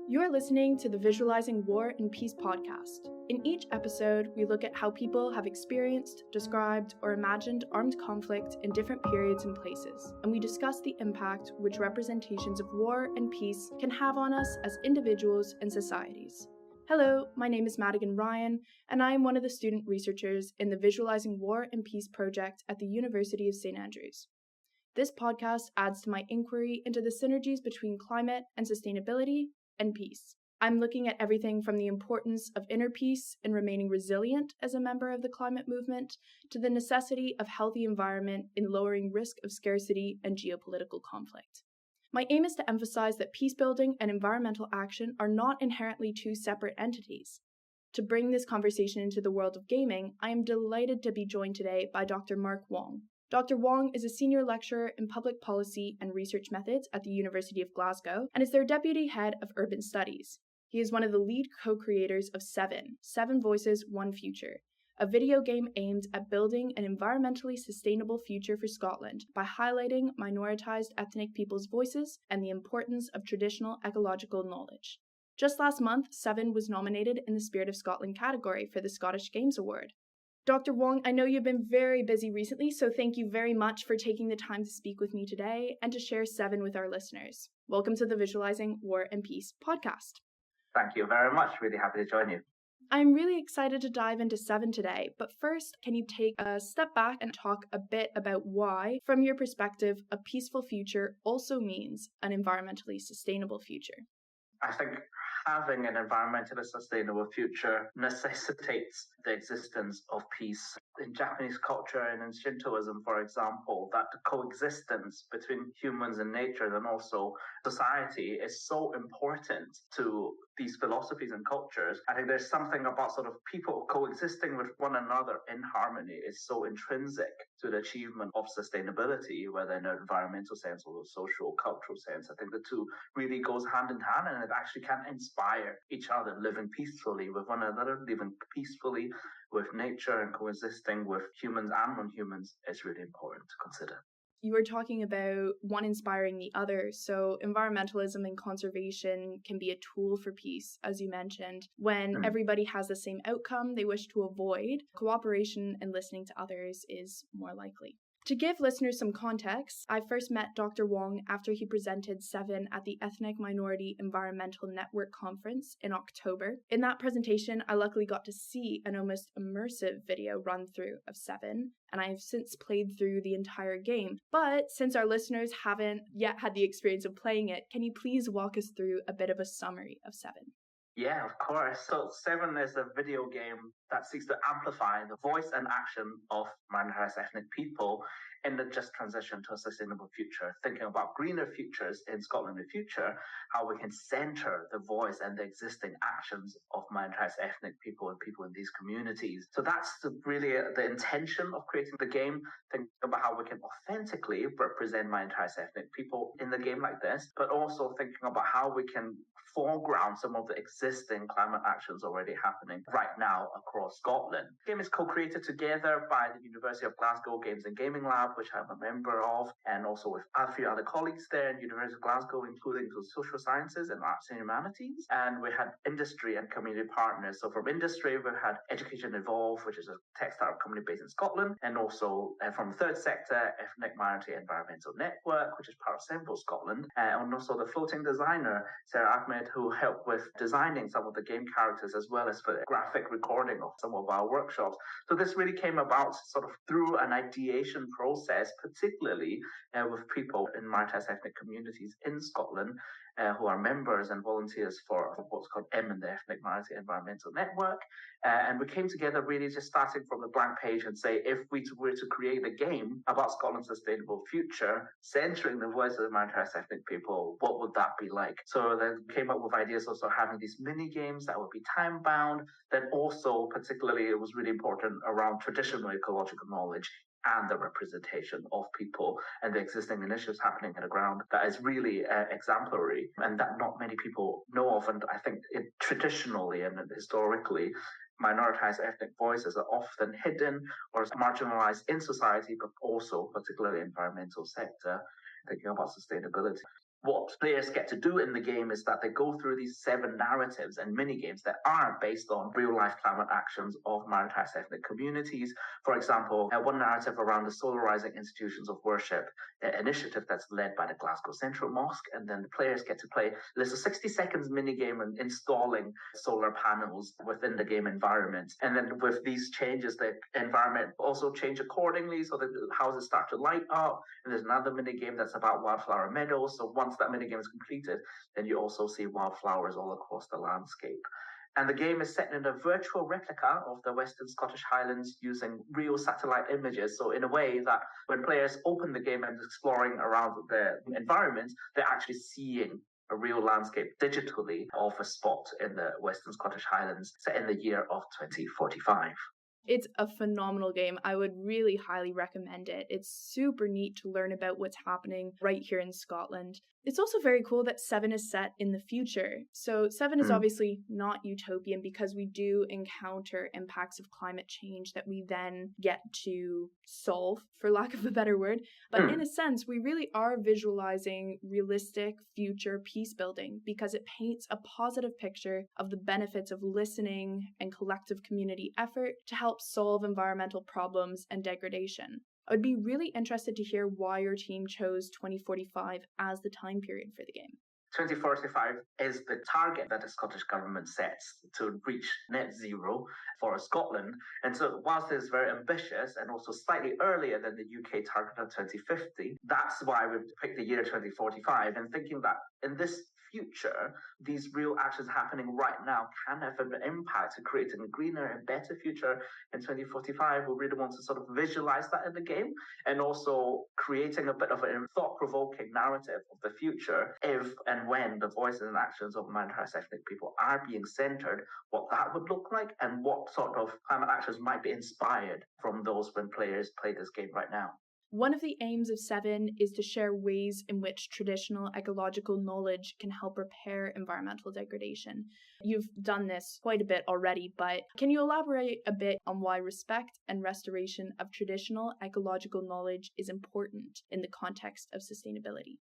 You're listening to the Visualizing War and Peace podcast. In each episode, we look at how people have experienced, described, or imagined armed conflict in different periods and places, and we discuss the impact which representations of war and peace can have on us as individuals and societies. Hello, my name is Madighan Ryan, and I am one of the student researchers in the Visualizing War and Peace project at the University of St. Andrews. This podcast adds to my inquiry into the synergies between climate and sustainability and peace. I'm looking at everything from the importance of inner peace and remaining resilient as a member of the climate movement to the necessity of healthy environment in lowering risk of scarcity and geopolitical conflict. My aim is to emphasize that peace building and environmental action are not inherently two separate entities. To bring this conversation into the world of gaming, I am delighted to be joined today by Dr. Mark Wong. Dr. Wong is a senior lecturer in public policy and research methods at the University of Glasgow and is their deputy head of urban studies. He is one of the lead co-creators of Seven Voices, One Future, a video game aimed at building an environmentally sustainable future for Scotland by highlighting minoritized ethnic people's voices and the importance of traditional ecological knowledge. Just last month, Seven was nominated in the Spirit of Scotland category for the Scottish Games Award. Dr. Wong, I know you've been very busy recently, so thank you very much for taking the time to speak with me today and to share Seven with our listeners. Welcome to the Visualizing War and Peace podcast. Thank you very much. Really happy to join you. I'm really excited to dive into Seven today, but first, can you take a step back and talk a bit about why, from your perspective, a peaceful future also means an environmentally sustainable future? I think having an environmentally sustainable future necessitates the existence of peace. In Japanese culture and in Shintoism, for example, that the coexistence between humans and nature and also society is so important to these philosophies and cultures. I think there's something about sort of people coexisting with one another in harmony is so intrinsic to the achievement of sustainability, whether in an environmental sense or a social, cultural sense. I think the two really goes hand in hand, and it actually can inspire each other, living peacefully with one another, living peacefully with nature and coexisting with humans and non-humans is really important to consider. You were talking about one inspiring the other, so environmentalism and conservation can be a tool for peace, as you mentioned. When everybody has the same outcome they wish to avoid, cooperation and listening to others is more likely. To give listeners some context, I first met Dr. Wong after he presented Seven at the Ethnic Minority Environmental Network Conference in October. In that presentation, I luckily got to see an almost immersive video run through of Seven, and I have since played through the entire game. But since our listeners haven't yet had the experience of playing it, can you please walk us through a bit of a summary of Seven? Yeah, of course. So Seven is a video game that seeks to amplify the voice and action of minoritized ethnic people in the just transition to a sustainable future, thinking about greener futures in Scotland in the future, how we can center the voice and the existing actions of minoritized ethnic people and people in these communities. So that's really the intention of creating the game, thinking about how we can authentically represent minoritized ethnic people in the game like this, but also thinking about how we can foreground some of the existing climate actions already happening right now across Scotland. The game is co-created together by the University of Glasgow Games and Gaming Lab, which I'm a member of, and also with a few other colleagues there in University of Glasgow, including social sciences and arts and humanities. And we had industry and community partners. So from industry, we've had Education Evolve, which is a tech startup company based in Scotland, and also from the third sector, Ethnic Minority Environmental Network, which is part of Central Scotland, and also the floating designer, Sarah Ahmed, who helped with designing some of the game characters as well as for graphic recording of some of our workshops. So this really came about sort of through an ideation process, particularly with people in minoritized ethnic communities in Scotland who are members and volunteers for what's called and the Ethnic Minority Environmental Network. And we came together really just starting from the blank page and say, if we were to create a game about Scotland's sustainable future, centering the voices of minoritized ethnic people, what would that be like? So then we came up with ideas also having these mini games that would be time bound. Then also, particularly, it was really important around traditional ecological knowledge and the representation of people and the existing initiatives happening on the ground that is really exemplary and that not many people know of. And I think traditionally and historically, minoritized ethnic voices are often hidden or marginalized in society, but also particularly environmental sector, thinking about sustainability. what players get to do in the game is that they go through these 7 narratives and mini-games that are based on real-life climate actions of minoritized ethnic communities. For example, one narrative around the solarizing institutions of worship initiative that's led by the Glasgow Central Mosque, and then the players get to play. There's a 60 seconds mini-game in installing solar panels within the game environment. And then with these changes, the environment also change accordingly, so that the houses start to light up. And there's another mini-game that's about wildflower meadows. So once that mini-game is completed, then you also see wildflowers all across the landscape. And the game is set in a virtual replica of the Western Scottish Highlands using real satellite images. So in a way that when players open the game and exploring around the environment, they're actually seeing a real landscape digitally of a spot in the Western Scottish Highlands set in the year of 2045. It's a phenomenal game. I would really highly recommend it. It's super neat to learn about what's happening right here in Scotland. It's also very cool that 7 is set in the future. So 7 is obviously not utopian because we do encounter impacts of climate change that we then get to solve, for lack of a better word. But in a sense, we really are visualizing realistic future peace building because it paints a positive picture of the benefits of listening and collective community effort to help solve environmental problems and degradation. I would be really interested to hear why your team chose 2045 as the time period for the game. 2045 is the target that the Scottish Government sets to reach net zero for Scotland. And so whilst it's very ambitious and also slightly earlier than the UK target of 2050, that's why we've picked the year 2045 and thinking that in this future, these real actions happening right now can have an impact to creating a greener and better future in 2045. We really want to sort of visualize that in the game and also creating a bit of a thought-provoking narrative of the future if and when the voices and actions of minoritized ethnic people are being centered, what that would look like and what sort of climate actions might be inspired from those when players play this game right now. One of the aims of 7 is to share ways in which traditional ecological knowledge can help repair environmental degradation. You've done this quite a bit already, but can you elaborate a bit on why respect and restoration of traditional ecological knowledge is important in the context of sustainability?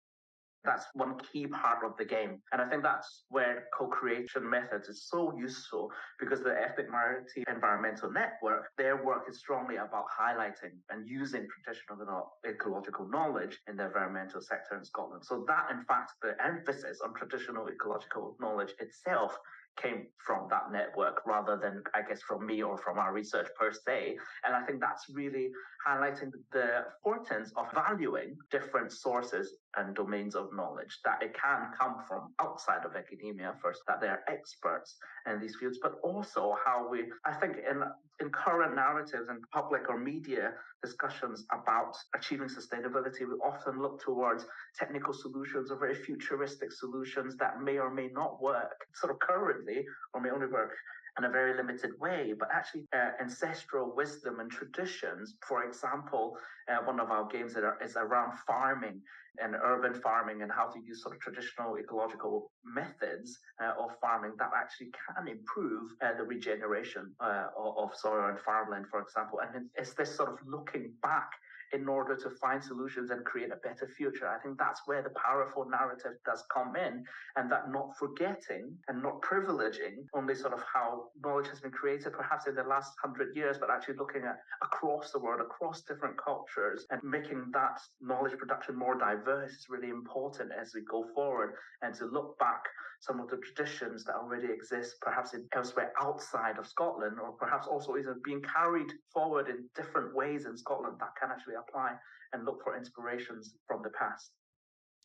That's one key part of the game. And I think that's where co-creation methods is so useful because the Ethnic Minority Environmental Network, their work is strongly about highlighting and using traditional ecological knowledge in the environmental sector in Scotland. So that, in fact, the emphasis on traditional ecological knowledge itself came from that network rather than, I guess, from me or from our research per se. And I think that's really highlighting the importance of valuing different sources and domains of knowledge, that it can come from outside of academia first, that they are experts in these fields, but also how we, I think in current narratives and public or media discussions about achieving sustainability, we often look towards technical solutions or very futuristic solutions that may or may not work sort of currently or may only work in a very limited way, but actually ancestral wisdom and traditions. For example, one of our games is around farming and urban farming and how to use sort of traditional ecological methods of farming that actually can improve the regeneration of soil and farmland, for example. And it's this sort of looking back in order to find solutions and create a better future. I think that's where the powerful narrative does come in, and that not forgetting and not privileging only sort of how knowledge has been created perhaps in the last 100 years, but actually looking at across the world, across different cultures, and making that knowledge production more diverse is really important as we go forward, and to look back some of the traditions that already exist perhaps elsewhere outside of Scotland, or perhaps also even being carried forward in different ways in Scotland that can actually apply and look for inspirations from the past.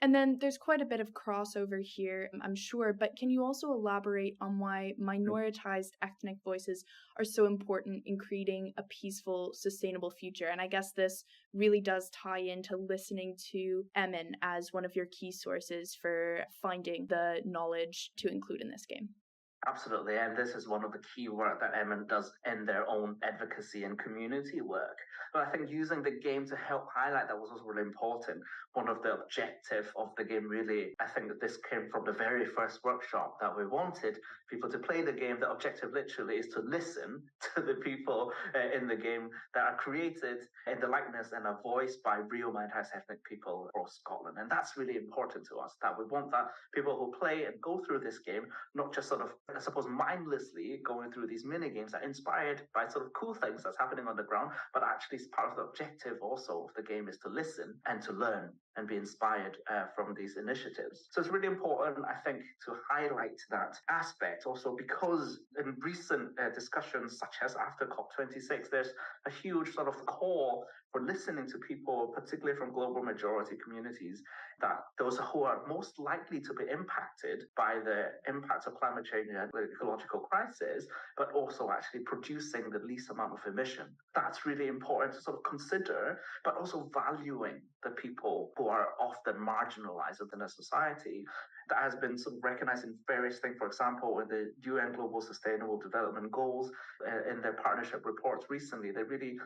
And then there's quite a bit of crossover here, I'm sure, but can you also elaborate on why minoritized ethnic voices are so important in creating a peaceful, sustainable future? And I guess this really does tie into listening to Emin as one of your key sources for finding the knowledge to include in this game. Absolutely, and this is one of the key work that Emin does in their own advocacy and community work. But I think using the game to help highlight that was also really important. One of the objective of the game really, I think that this came from the very first workshop that we wanted people to play the game. The objective literally is to listen to the people in the game that are created in the likeness and are voiced by real minoritized ethnic people across Scotland. And that's really important to us, that we want that people who play and go through this game, not just sort of, I suppose, mindlessly going through these mini games that are inspired by sort of cool things that's happening on the ground, but actually part of the objective also of the game is to listen and to learn and be inspired from these initiatives. So it's really important, I think, to highlight that aspect also because in recent discussions, such as after COP26, there's a huge sort of call for listening to people, particularly from global majority communities, that those who are most likely to be impacted by the impact of climate change and the ecological crisis, but also actually producing the least amount of emission. That's really important to sort of consider, but also valuing the people who are often marginalized within a society. That has been sort of recognized in various things. For example, in the UN Global Sustainable Development Goals, in their partnership reports recently, they really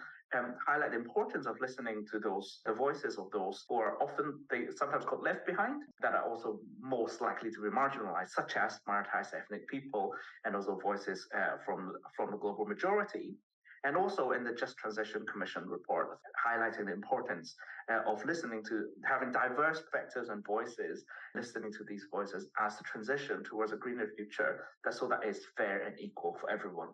highlight the importance of listening to the voices of those who are often, they sometimes got left behind, that are also most likely to be marginalized, such as minoritized ethnic people, and also voices from the global majority. And also in the Just Transition Commission report, highlighting the importance of listening to, having diverse perspectives and voices, listening to these voices as the transition towards a greener future, so that is fair and equal for everyone.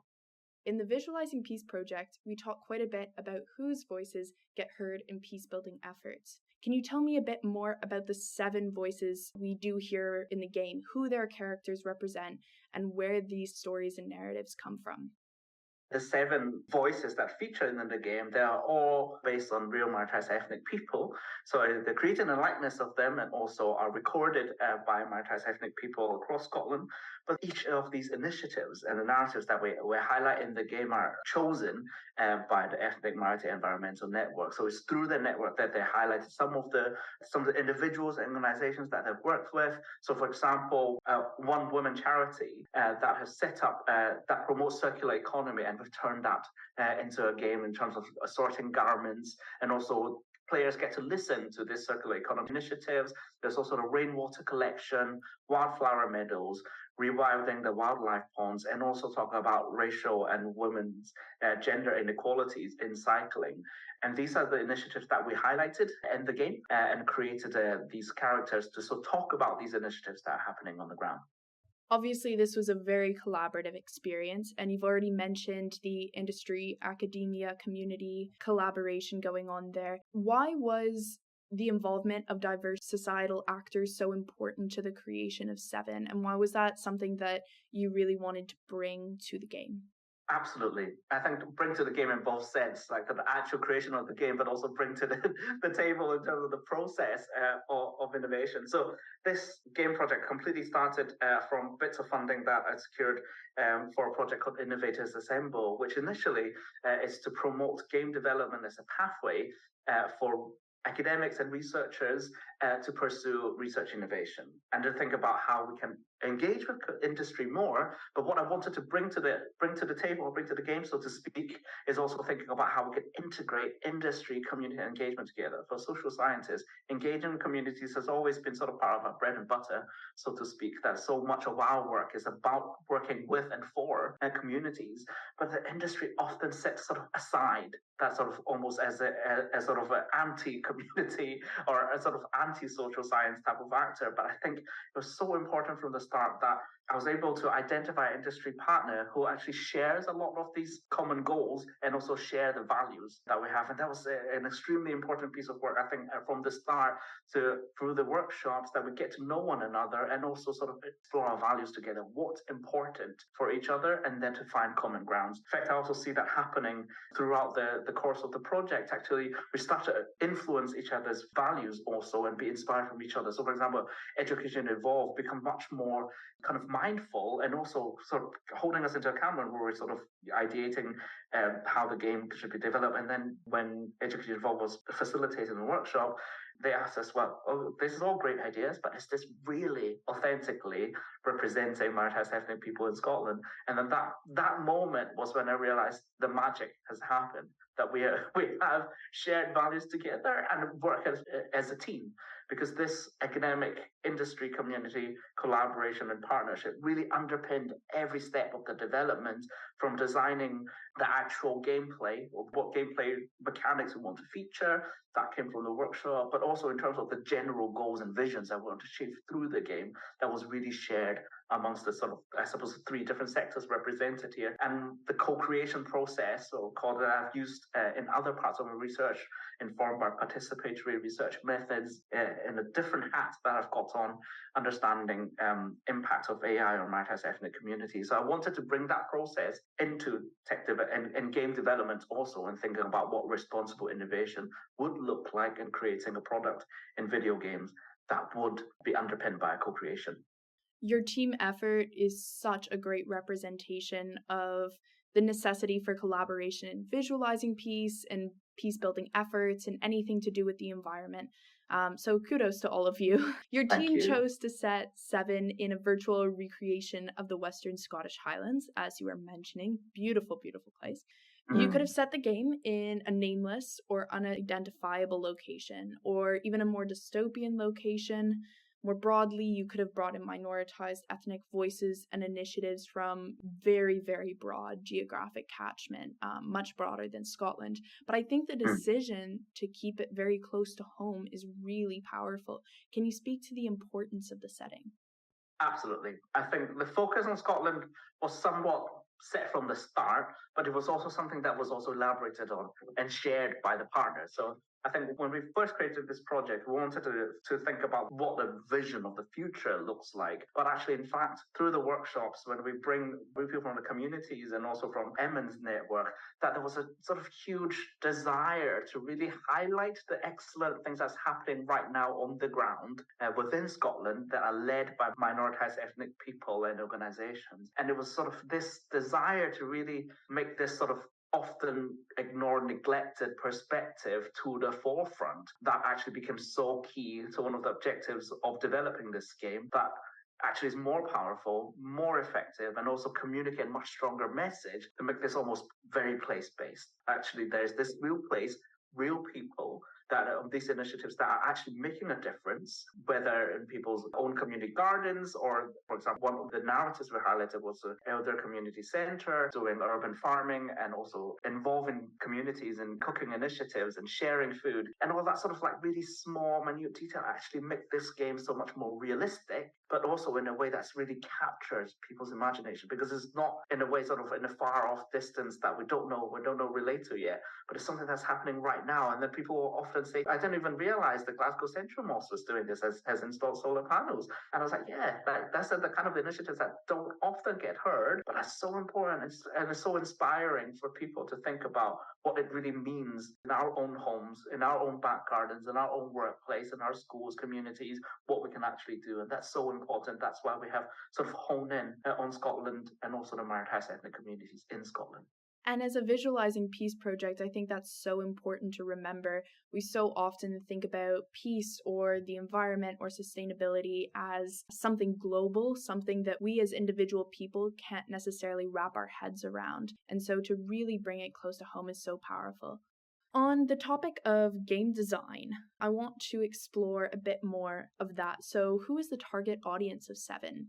In the Visualising Peace project, we talk quite a bit about whose voices get heard in peace-building efforts. Can you tell me a bit more about the 7 voices we do hear in the game, who their characters represent, and where these stories and narratives come from? The 7 voices that feature in the game, they are all based on real minoritized ethnic people. So they're created in a likeness of them and also are recorded by minoritized ethnic people across Scotland. But each of these initiatives and the narratives that we highlight in the game are chosen by the Ethnic Minority Environmental Network. So it's through the network that they highlighted some of the individuals and organizations that they've worked with. So, for example, one woman charity that has set up that promotes circular economy, and we've turned that into a game in terms of sorting garments, and also players get to listen to this circular economy initiatives. There's also the rainwater collection, wildflower meadows, rewilding the wildlife ponds, and also talk about racial and women's gender inequalities in cycling. And these are the initiatives that we highlighted in the game and created these characters to sort of talk about these initiatives that are happening on the ground. Obviously, this was a very collaborative experience, and you've already mentioned the industry, academia, community collaboration going on there. Why was the involvement of diverse societal actors so important to the creation of 7, and why was that something that you really wanted to bring to the game? Absolutely. I think bring to the game in both sense, like the actual creation of the game, but also bring to the table in terms of the process of innovation. So this game project completely started from bits of funding that I secured for a project called Innovators Assemble, which initially is to promote game development as a pathway for academics and researchers to pursue research innovation and to think about how we can engage with industry more. But what I wanted to bring to the table, bring to the game, so to speak, is also thinking about how we can integrate industry, community engagement together. For social scientists, engaging with communities has always been sort of part of our bread and butter, so to speak, that so much of our work is about working with and for communities. But the industry often sets sort of aside that sort of almost as a sort of an anti-community or a sort of anti-social science type of actor. But I think it was so important from the start that I was able to identify an industry partner who actually shares a lot of these common goals and also share the values that we have. And that was an extremely important piece of work, I think, from the start through the workshops, that we get to know one another and also sort of explore our values together, what's important for each other, and then to find common grounds. In fact, I also see that happening throughout the course of the project. Actually, we start to influence each other's values also and be inspired from each other. So, for example, Education Evolve become much more kind of mindful and also sort of holding us into account when we're sort of ideating how the game should be developed. And then when Education Evolve was facilitated in the workshop, they asked us, well, this is all great ideas, but is this really authentically representing minoritized ethnic people in Scotland. And then that moment was when I realized the magic has happened, that we have shared values together and work as a team. Because this academic industry community collaboration and partnership really underpinned every step of the development, from designing the actual gameplay, or what gameplay mechanics we want to feature. That came from the workshop, but also in terms of the general goals and visions that we want to achieve through the game, that was really shared amongst the sort of, I suppose, three different sectors represented here. And the co-creation process, or called that I've used in other parts of my research, informed by participatory research methods in a different hat that I've got on, understanding impact of AI on minoritized ethnic communities. So I wanted to bring that process into and game development also, and thinking about what responsible innovation would look like in creating a product in video games that would be underpinned by a co-creation. Your team effort is such a great representation of the necessity for collaboration in visualizing peace and peace-building efforts and anything to do with the environment. So kudos to all of you. Your team chose to set 7 in a virtual recreation of the Western Scottish Highlands, as you were mentioning. Beautiful, beautiful place. You could have set the game in a nameless or unidentifiable location, or even a more dystopian location. More broadly, you could have brought in minoritized ethnic voices and initiatives from very, very broad geographic catchment, much broader than Scotland. But I think the decision to keep it very close to home is really powerful. Can you speak to the importance of the setting? Absolutely. I think the focus on Scotland was somewhat set from the start, but it was also something that was also elaborated on and shared by the partners. So I think when we first created this project, we wanted to think about what the vision of the future looks like. But actually, in fact, through the workshops, when we bring people from the communities and also from Emmons network, that there was a sort of huge desire to really highlight the excellent things that's happening right now on the ground within Scotland that are led by minoritized ethnic people and organizations. And it was sort of this desire to really make this sort of often ignored, neglected perspective to the forefront that actually became so key to one of the objectives of developing this game, that actually is more powerful, more effective, and also communicate a much stronger message to make this almost very place-based. Actually, there's this real place, real people that are these initiatives that are actually making a difference, whether in people's own community gardens, or, for example, one of the narratives we highlighted was the Elder Community Centre doing urban farming and also involving communities in cooking initiatives and sharing food, and all that sort of like really small, minute detail actually make this game so much more realistic, but also in a way that's really captures people's imagination, because it's not in a way sort of in a far off distance that we don't know relate to yet, but it's something that's happening right now. And then people will often say, I didn't even realize the Glasgow Central Mosque was doing this, has installed solar panels. And I was like, yeah, that's the kind of initiatives that don't often get heard, but that's so important, and it's so inspiring for people to think about what it really means in our own homes, in our own back gardens, in our own workplace, in our schools, communities, what we can actually do. And that's so important. That's why we have sort of honed in on Scotland and also the minoritized ethnic communities in Scotland. And as a Visualizing Peace project, I think that's so important to remember. We so often think about peace or the environment or sustainability as something global, something that we as individual people can't necessarily wrap our heads around. And so to really bring it close to home is so powerful. On the topic of game design, I want to explore a bit more of that. So who is the target audience of 7?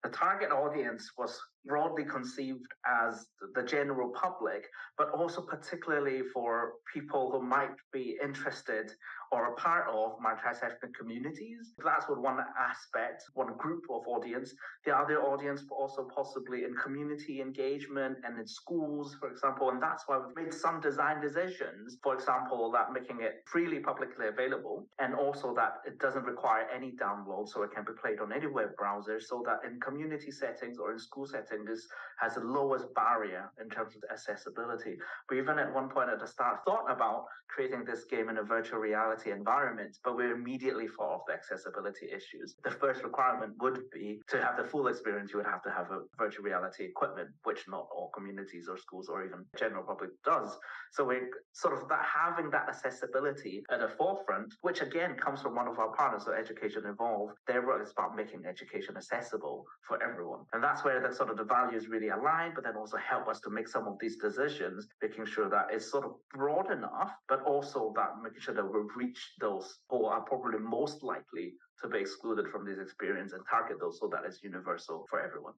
The target audience was broadly conceived as the general public, but also particularly for people who might be interested or a part of minoritized ethnic communities. That's one aspect, one group of audience. The other audience also possibly in community engagement and in schools, for example, and that's why we've made some design decisions, for example, that making it freely publicly available, and also that it doesn't require any download, so it can be played on any web browser, so that in community settings or in school settings, setting has the lowest barrier in terms of accessibility. We even at one point at the start thought about creating this game in a virtual reality environment, but we immediately thought of the accessibility issues. The first requirement would be to have the full experience, you would have to have a virtual reality equipment, which not all communities or schools or even general public does. So we're sort of having that accessibility at the forefront, which again comes from one of our partners, so Education Evolve. Their work is about making education accessible for everyone. And that's where the sort of the values really align, but then also help us to make some of these decisions, making sure that it's sort of broad enough, but also that making sure that we reach those who are probably most likely to be excluded from this experience and target those so that it's universal for everyone.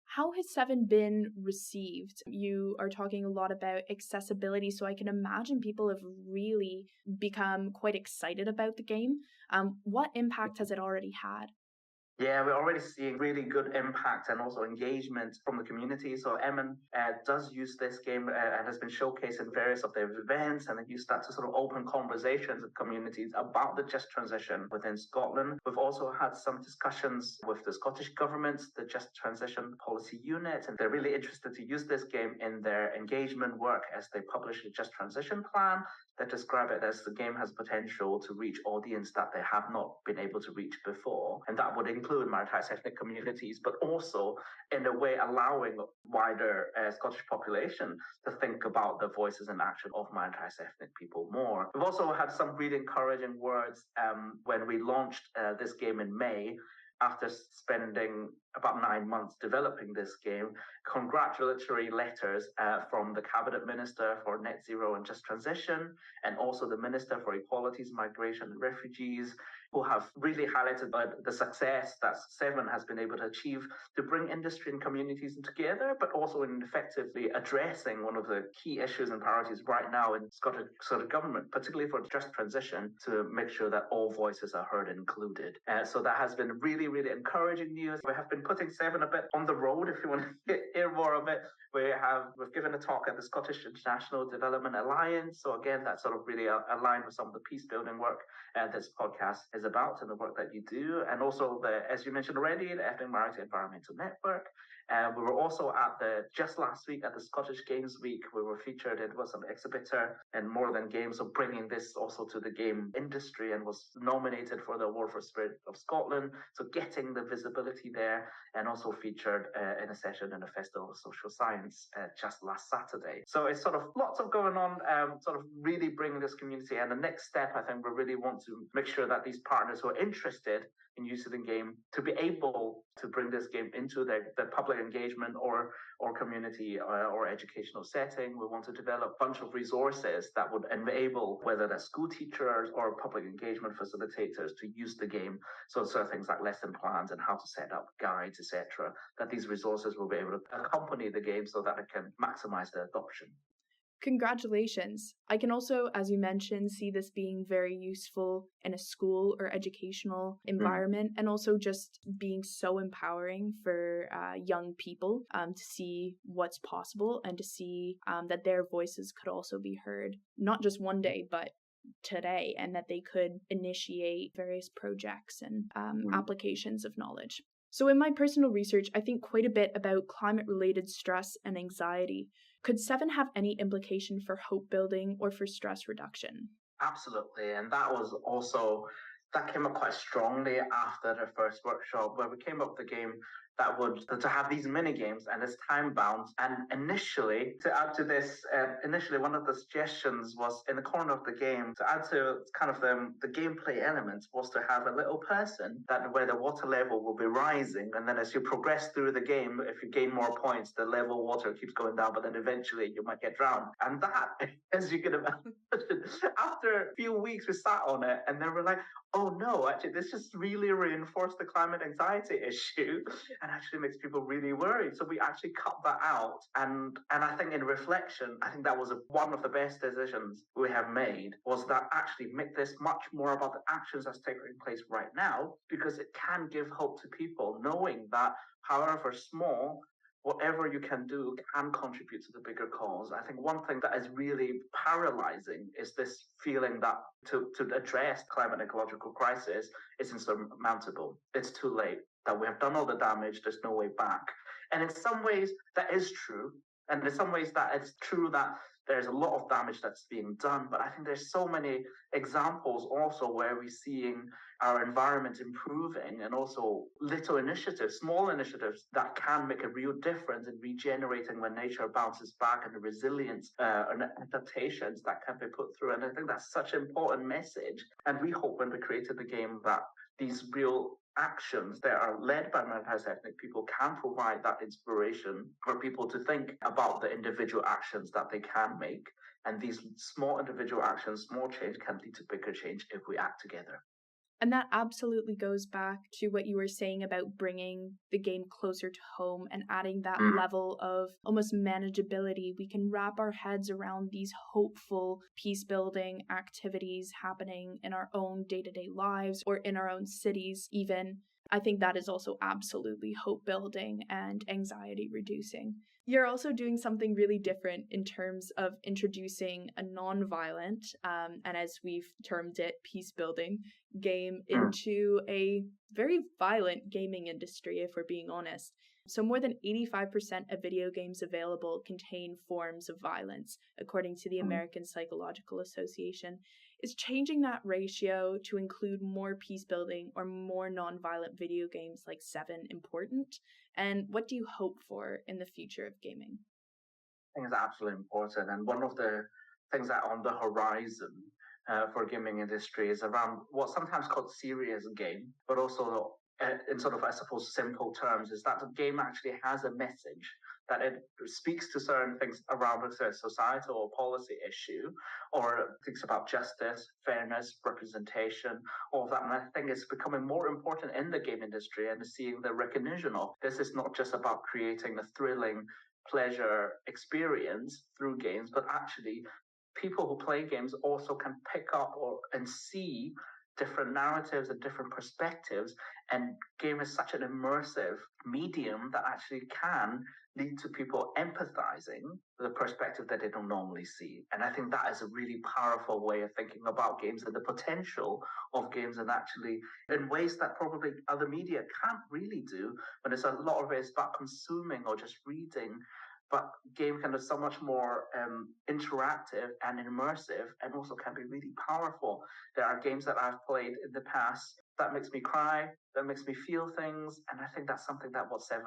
How has 7 been received? You are talking a lot about accessibility, so I can imagine people have really become quite excited about the game. What impact has it already had? Yeah, we're already seeing really good impact and also engagement from the community. So Emin does use this game and has been showcased in various of their events, and they use that to sort of open conversations with communities about the just transition within Scotland. We've also had some discussions with the Scottish Government, the Just Transition Policy Unit, and they're really interested to use this game in their engagement work as they publish a Just Transition Plan that describe it as the game has potential to reach audience that they have not been able to reach before. And that would include minoritized ethnic communities, but also in a way allowing wider Scottish population to think about the voices and action of minoritized ethnic people more. We've also had some really encouraging words when we launched this game in May. After spending about 9 months developing this game, congratulatory letters from the Cabinet Minister for Net Zero and Just Transition, and also the Minister for Equalities, Migration and Refugees, who have really highlighted the success that 7 has been able to achieve to bring industry and communities together, but also in effectively addressing one of the key issues and priorities right now in Scottish government, particularly for just transition, to make sure that all voices are heard and included. So that has been really, really encouraging news. We have been putting 7 a bit on the road, if you want to hear more of it. We've given a talk at the Scottish International Development Alliance. So again, that sort of really aligned with some of the peace building work this podcast is about and the work that you do. And also, as you mentioned already, the Ethnic Minority Environmental Network. We were also just last week at the Scottish Games Week. We were featured. It was an exhibitor and More Than Games, so bringing this also to the game industry, and was nominated for the Award for Spirit of Scotland. So getting the visibility there, and also featured in a session in the Festival of Social Science just last Saturday. So it's sort of lots of going on, sort of really bringing this community. And the next step, I think we really want to make sure that these partners who are interested in using the game to be able to bring this game into their public engagement or community or educational setting. We want to develop a bunch of resources that would enable whether that's school teachers or public engagement facilitators to use the game. So things like lesson plans and how to set up guides, etc., that these resources will be able to accompany the game so that it can maximize the adoption. Congratulations. I can also, as you mentioned, see this being very useful in a school or educational environment, and also just being so empowering for young people to see what's possible and to see that their voices could also be heard, not just one day, but today, and that they could initiate various projects and applications of knowledge. So in my personal research, I think quite a bit about climate-related stress and anxiety. Could 7 have any implication for hope building or for stress reduction? Absolutely. And that came up quite strongly after the first workshop, where we came up with the game that would to have these mini games, and it's time bound. And initially, to add to this, one of the suggestions was in the corner of the game to add to kind of the gameplay elements was to have a little person where the water level will be rising, and then as you progress through the game, if you gain more points, the level of water keeps going down, but then eventually you might get drowned. And that, as you can imagine, after a few weeks we sat on it, and then we're like, oh no, actually this just really reinforced the climate anxiety issue and actually makes people really worried. So we actually cut that out. And I think in reflection, I think that was one of the best decisions we have made, was that actually make this much more about the actions that's taking place right now, because it can give hope to people, knowing that however small, whatever you can do can contribute to the bigger cause. I think one thing that is really paralyzing is this feeling that to address climate and ecological crisis is insurmountable. It's too late. that we have done all the damage, there's no way back. And in some ways, that is true. And in some ways, that it's true that there's a lot of damage that's being done. But I think there's so many examples also where we're seeing our environment improving, and also little initiatives, small initiatives that can make a real difference in regenerating when nature bounces back, and the resilience and adaptations that can be put through. And I think that's such an important message. And we hope when we created the game that these real actions that are led by minoritized ethnic people can provide that inspiration for people to think about the individual actions that they can make. And these small individual actions, small change, can lead to bigger change if we act together. And that absolutely goes back to what you were saying about bringing the game closer to home and adding that level of almost manageability. We can wrap our heads around these hopeful peace-building activities happening in our own day-to-day lives or in our own cities even. I think that is also absolutely hope-building and anxiety-reducing. You're also doing something really different in terms of introducing a non-violent, and as we've termed it, peace-building game into a very violent gaming industry, if we're being honest. So more than 85% of video games available contain forms of violence, according to the American Psychological Association. Is changing that ratio to include more peace-building or more non-violent video games like 7 important? And what do you hope for in the future of gaming? I think it's absolutely important. And one of the things that on the horizon for gaming industry is around what's sometimes called serious game, but also in sort of, I suppose, simple terms, is that the game actually has a message, that it speaks to certain things around a societal or policy issue, or thinks about justice, fairness, representation, all of that. And I think it's becoming more important in the game industry, and seeing the recognition of this is not just about creating a thrilling pleasure experience through games, but actually people who play games also can pick up and see different narratives and different perspectives. And game is such an immersive medium that actually can lead to people empathizing with a perspective that they don't normally see. And I think that is a really powerful way of thinking about games and the potential of games, and actually in ways that probably other media can't really do, when it's a lot of it is about consuming or just reading. But game can be so much more interactive and immersive, and also can be really powerful. There are games that I've played in the past that makes me cry, that makes me feel things, and I think that's something that what 7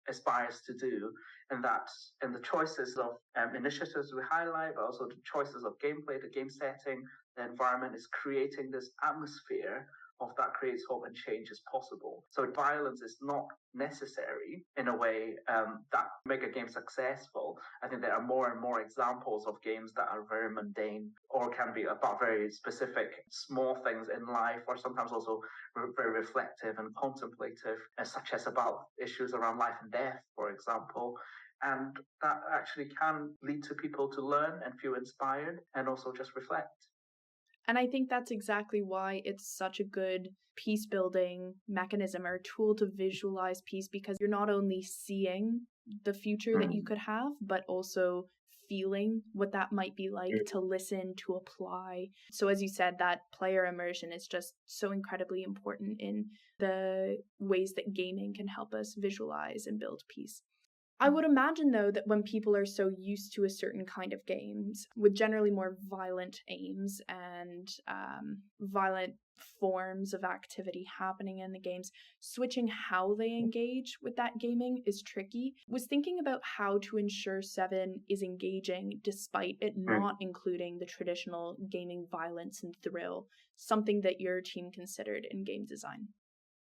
aspires to do. And that in the choices of initiatives we highlight, but also the choices of gameplay, the game setting, the environment is creating this atmosphere of that creates hope and change is possible. So violence is not necessary in a way that make a game successful. I think there are more and more examples of games that are very mundane, or can be about very specific small things in life, or sometimes also very reflective and contemplative, such as about issues around life and death, for example. And that actually can lead to people to learn and feel inspired, and also just reflect. And I think that's exactly why it's such a good peace-building mechanism or tool to visualize peace, because you're not only seeing the future that you could have, but also feeling what that might be like, to listen, to apply. So as you said, that player immersion is just so incredibly important in the ways that gaming can help us visualize and build peace. I would imagine, though, that when people are so used to a certain kind of games with generally more violent aims and violent forms of activity happening in the games, switching how they engage with that gaming is tricky. Was thinking about how to ensure 7 is engaging despite it not including the traditional gaming violence and thrill, something that your team considered in game design.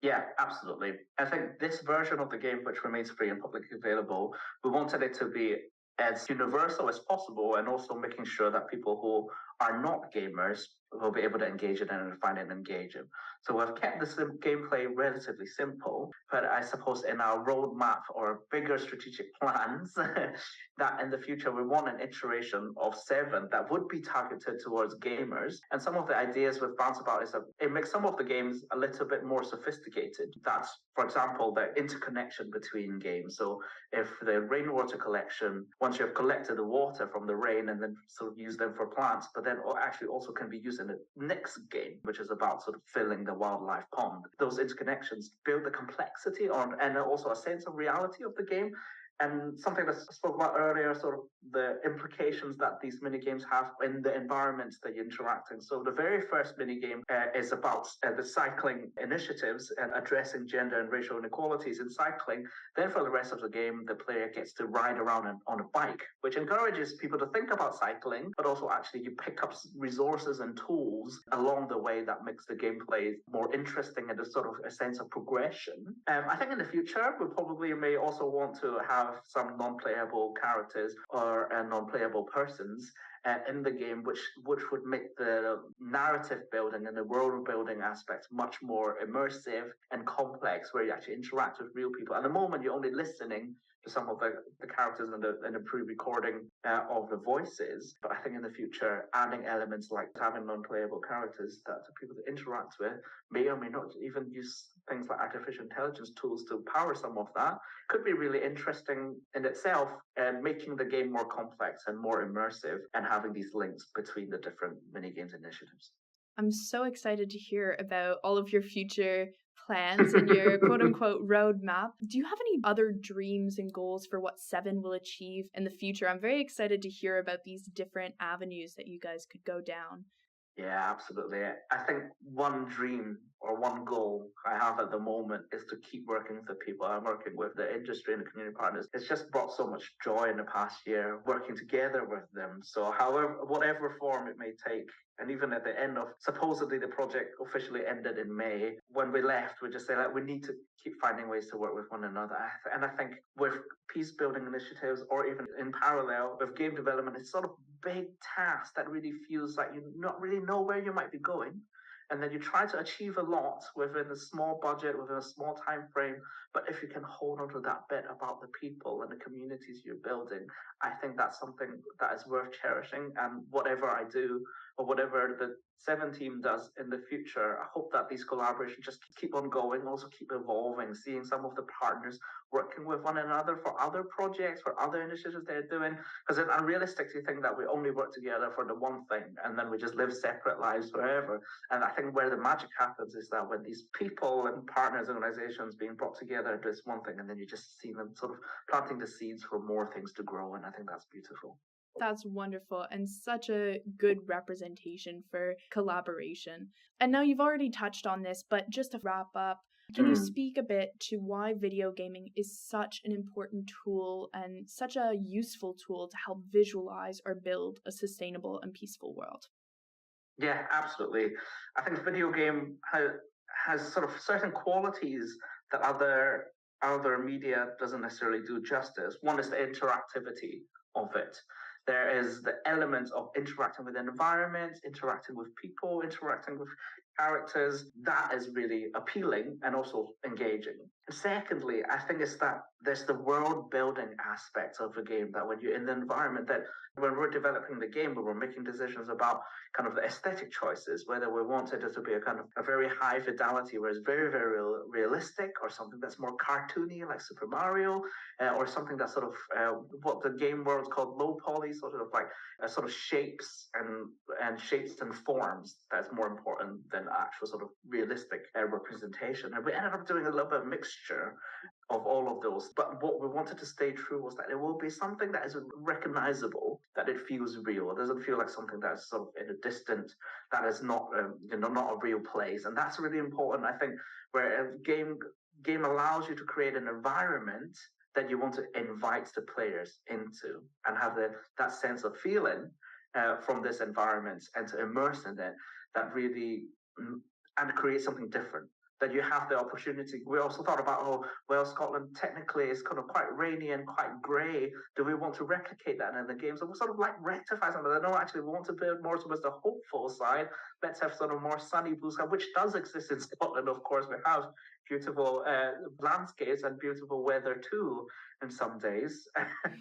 Yeah, absolutely. I think this version of the game, which remains free and publicly available, we wanted it to be as universal as possible, and also making sure that people who are not gamers will be able to engage in it and find it engaging. So we've kept this gameplay relatively simple, but I suppose in our roadmap or bigger strategic plans, that in the future we want an iteration of 7 that would be targeted towards gamers. And some of the ideas we've bounced about is that it makes some of the games a little bit more sophisticated. That's, for example, the interconnection between games. So if the rainwater collection, once you've collected the water from the rain and then sort of use them for plants, but then actually also can be used in the next game, which is about sort of filling the wildlife pond. Those interconnections build the complexity and also a sense of reality of the game. And something that I spoke about earlier, sort of the implications that these mini games have in the environments that you interact in. So the very first mini game is about the cycling initiatives and addressing gender and racial inequalities in cycling. Then for the rest of the game, the player gets to ride around on a bike, which encourages people to think about cycling, but also actually you pick up resources and tools along the way that makes the gameplay more interesting and a sort of a sense of progression. I think in the future, we probably may also want to have some non-playable characters or non-playable persons in the game, which would make the narrative building and the world building aspects much more immersive and complex, where you actually interact with real people. At the moment, you're only listening to some of the characters in the pre-recording of the voices. But I think in the future, adding elements like having non-playable characters that people to interact with may or may not even use things like artificial intelligence tools to power some of that could be really interesting in itself, and making the game more complex and more immersive and having these links between the different mini games initiatives. I'm so excited to hear about all of your future plans and your quote-unquote roadmap. Do you have any other dreams and goals for what Seven will achieve in the future? I'm very excited to hear about these different avenues that you guys could go down. Yeah, absolutely. I think one dream or one goal I have at the moment is to keep working with the people I'm working with, the industry and the community partners. It's just brought so much joy in the past year working together with them. So whatever form it may take, and even at the end of, supposedly the project officially ended in May, when we left, we just said we need to keep finding ways to work with one another. And I think with peace building initiatives, or even in parallel with game development, it's sort of big task that really feels like you not really know where you might be going. And then you try to achieve a lot within a small budget, within a small time frame. But if you can hold on to that bit about the people and the communities you're building, I think that's something that is worth cherishing. And whatever I do, or whatever the Seven team does in the future, I hope that these collaborations just keep on going, also keep evolving, seeing some of the partners working with one another for other projects, for other initiatives they're doing. Because it's unrealistic to think that we only work together for the one thing and then we just live separate lives forever. And I think where the magic happens is that when these people and partners and organizations being brought together into this one thing, and then you just see them sort of planting the seeds for more things to grow. And I think that's beautiful. That's wonderful and such a good representation for collaboration. And now you've already touched on this, but just to wrap up, can you speak a bit to why video gaming is such an important tool and such a useful tool to help visualize or build a sustainable and peaceful world? Yeah, absolutely. I think video game has sort of certain qualities that other media doesn't necessarily do justice. One is the interactivity of it. There is the element of interacting with an environment, interacting with people, interacting with characters. That is really appealing and also engaging. And secondly, I think it's that there's the world building aspect of the game, that when you're in the environment, that when we're developing the game, when we're making decisions about kind of the aesthetic choices, whether we want it to be a kind of a very high fidelity where it's very, very realistic, or something that's more cartoony like Super Mario, or something that's sort of what the game world's called low poly, sort of like sort of shapes and shapes and forms that's more important than actual sort of realistic representation. And we ended up doing a little bit of mixture of all of those. But what we wanted to stay true was that it will be something that is recognizable, that it feels real. It doesn't feel like something that's sort of in a distant, that is not not a real place. And that's really important, I think, where a game allows you to create an environment that you want to invite the players into and have that sense of feeling from this environment, and to immerse in it, that really and create something different. That you have the opportunity. We also thought about, Scotland technically is kind of quite rainy and quite grey. Do we want to replicate that in the game? So we sort of like rectify something. No, actually, we want to build more towards the hopeful side. Let's have sort of more sunny blue sky, which does exist in Scotland, of course. We have beautiful landscapes and beautiful weather too in some days.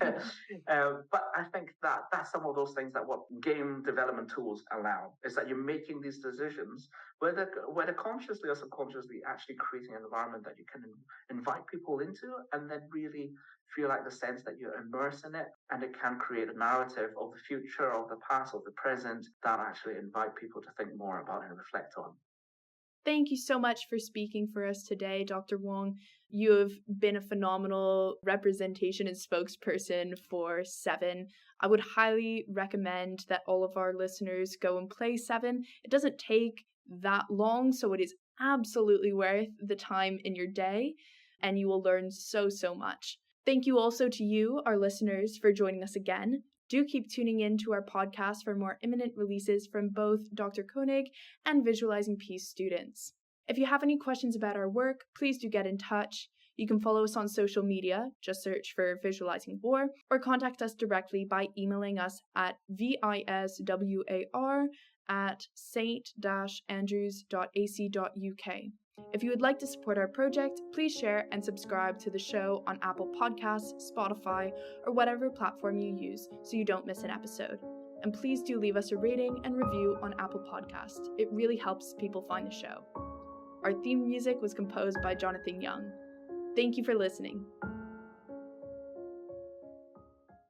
But I think that that's some of those things that what game development tools allow, is that you're making these decisions, whether consciously or subconsciously, actually creating an environment that you can invite people into, and then really feel like the sense that you're immersed in it, and it can create a narrative of the future, of the past, of the present, that actually invite people to think more about and reflect on. Thank you so much for speaking for us today, Dr. Wong. You have been a phenomenal representation and spokesperson for Seven. I would highly recommend that all of our listeners go and play Seven. It doesn't take that long, so it is absolutely worth the time in your day, and you will learn so much. Thank you also to you, our listeners, for joining us again. Do keep tuning in to our podcast for more imminent releases from both Dr. Koenig and Visualizing Peace students. If you have any questions about our work, please do get in touch. You can follow us on social media, just search for Visualizing War, or contact us directly by emailing us at viswar@st-andrews.ac.uk. If you would like to support our project, please share and subscribe to the show on Apple Podcasts, Spotify, or whatever platform you use so you don't miss an episode. And please do leave us a rating and review on Apple Podcasts. It really helps people find the show. Our theme music was composed by Jonathan Young. Thank you for listening.